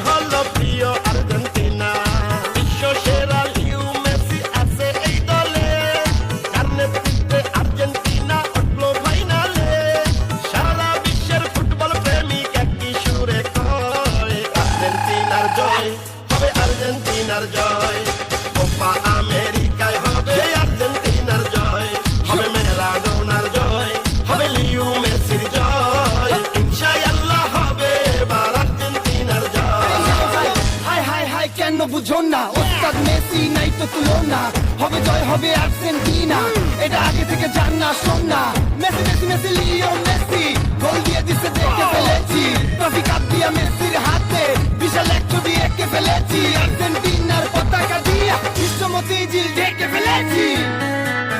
হলো প্রিয় আর্জেন্টিনা। বিশ্ব সেরা লিও মেসি আছে এই দলে, যার নেতৃত্বে আর্জেন্টিনা উঠলো ফাইনালে। সারা বিশ্বের ফুটবল প্রেমিক একই সুরে কয়, আর্জেন্টিনার জয় হবে, আর্জেন্টিনার জয়। কোপা আমেরিকায় হবে আর্জেন্টিনার জয়, হবে ম্যারাডোনার জয়, হবে লিও মেসির জয়। ইনশাআল্লাহ হবে এবার আর্জেন্টিনার জয়। হাই হাই হাই কেন বুঝো না, ওস্তাদ মেসি নাই তো তুলনা, হবে জয় হবে আর্জেন্টিনা।